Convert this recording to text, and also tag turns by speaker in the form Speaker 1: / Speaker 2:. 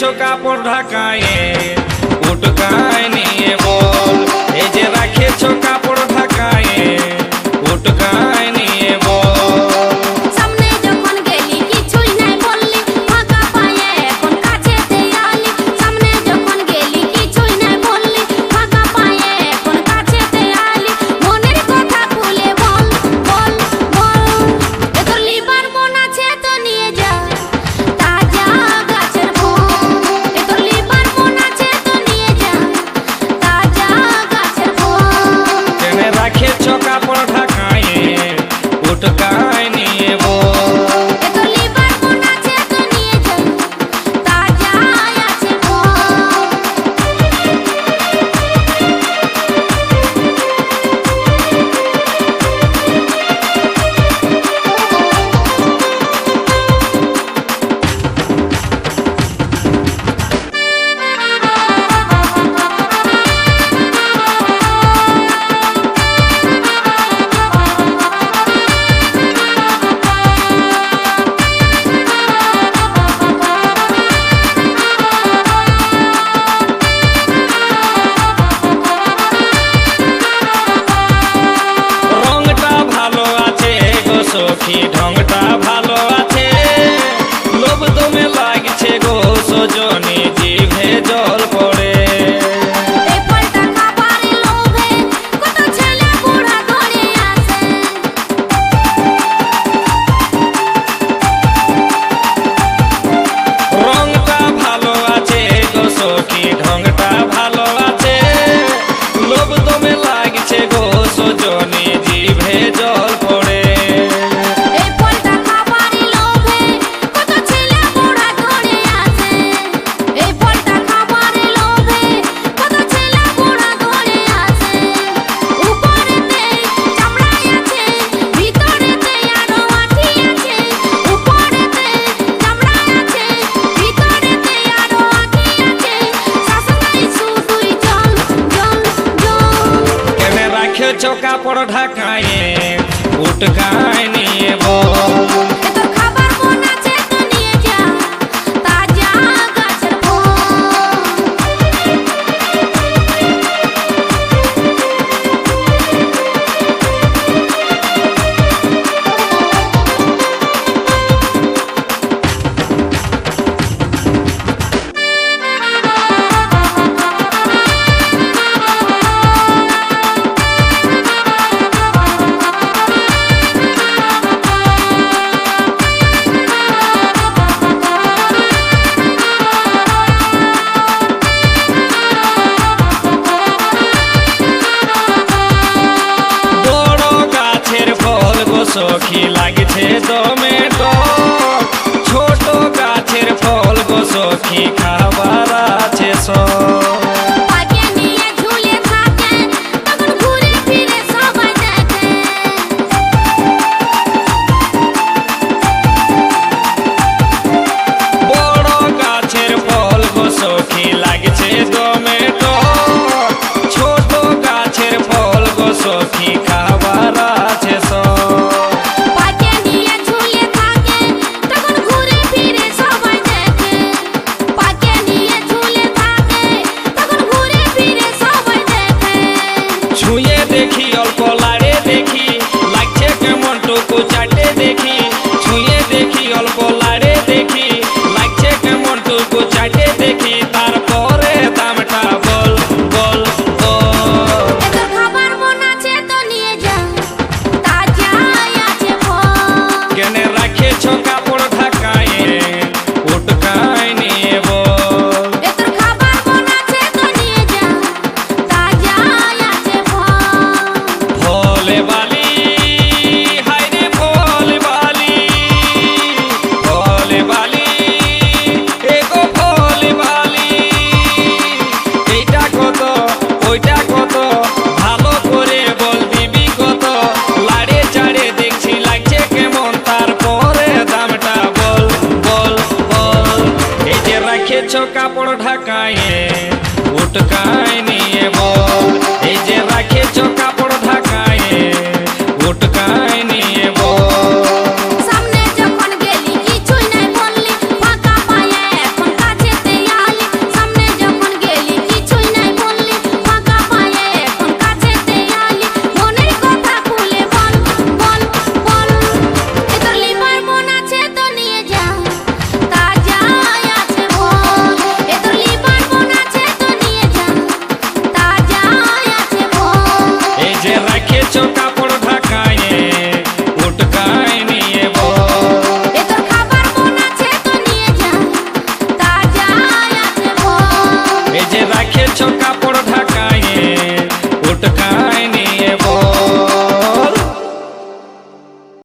Speaker 1: রেখেছো কাপড় ঢাকায়ে উটকায় নিয়ে বল, এই যে রেখেছো কাপড় ঢাকায়ে উটকায় নিয়ে বল।
Speaker 2: সামনে যখন গেলি কিছুই নাই বললি, ফাঁকা পায়ে এখন কাছে দেয়ালি। সামনে যখন গেলি কিছুই নাই বললি, ফাঁকা পায়ে এখন কাছে দেয়ালি। মনের কথা খুলে বল বল বল, এ তোর লিবার মন আছে তো নিয়ে যা তাজা গাছের ফল। এ তোর লিবার মন আছে তো নিয়ে যা তাজা গাছের ফল।
Speaker 1: কেন রেখেছো কাপড় ঢাকায়ে উটকায় নিয়ে বল।
Speaker 2: এ তোর লিবার মন আছে তো নিয়ে যা তাজা আছে ফল।
Speaker 1: রংটা ভালো আছে গো সখী, ঢংটা ভালো আছে, লোভ দমে লাগছে গো সজনী, জিভে জল পড়ে।
Speaker 2: এই ফলটা খাবারের লোভে কত ছেলে বুড়া ধরে আসে।
Speaker 1: রংটা ভালো আছে গো সখী, ঢংটা ভালো আছে, লোভ দমে লাগছে গো সজনী, জিভে জল পড়ে।
Speaker 2: এই ফলটা খাবারের লোভে কত ছেলে বুড়া ধরে আসে। এই ফলটা খাবারের লোভে কত ছেলে বুড়া ধরে আসে। উপরেতে চামড়াই আছে, ভিতরেতে আরো আঠি আছে। উপরেতে চামড়াই আছে, ভিতরেতে আরো আঠি আছে। শাসনাই শুধুই জল জল জল।
Speaker 1: কেন রাখেছো কাপড় ঢাকায়ে উটকায় নিয়ে বল।
Speaker 2: এ তোর খাবার মন আছে তো নিয়ে যা তাজা গাছের ফল।
Speaker 1: বড় গাছের ফল গো সখী লাগছে দমে টক, ছোট গাছের ফল গো সখী খাবার আছে সব।
Speaker 2: পাকে নিয়ে ঝুলে থাকে তখন ঘুরে ফিরে সবাই দেখে।
Speaker 1: বড় গাছের ফল গো সখী লাগছে দমে টক, ছোট গাছের ফল গো সখী খাবার আছে সব।
Speaker 2: পাকে নিয়ে ঝুলে থাকে তখন ঘুরে ফিরে সবাই দেখে। পাকে নিয়ে ঝুলে থাকে তখন ঘুরে ফিরে সবাই দেখে।
Speaker 1: ছুঁয়ে দেখি অল্প লাড়ে দেখি, লাগছে কেমন টুকু চাটে দেখি। ছুঁয়ে দেখি অল্প লাড়ে দেখি, লাগছে কেমন টুকু চাটে দেখি। তারপরে দামটা বল বল বল।
Speaker 2: এ তোর খাবার মন আছে তো নিয়ে যা তাজা আছে ফল।
Speaker 1: কেন রাখেছো কাপড় ঢাকায়ে উটকায় নিয়ে বল।
Speaker 2: এ তোর খাবার মন আছে তো নিয়ে যা তাজা আছে ফল।
Speaker 1: ভোলে বালি হায়রে ভোলে বালি, ভোলে বালি এগো ভোলে বালি। এইটা কত ওইটা কত, ভালো করে বল দিবি কত। লাড়ে চাড়ে দেখছি লাগছে কেমন, তারপরে দামটা বল বল বল। এই যে রেখেছো কাপড় ঢাকায়ে উটকায় নিয়ে বল, এই যে রেখেছো কাপড় ঢাকায়ে উটকায় নিয়ে বল।
Speaker 2: সামনে যখন গেলি কিছুই নাই বললি, ফাঁকা পায়ে এখন কাছেতে
Speaker 1: নাই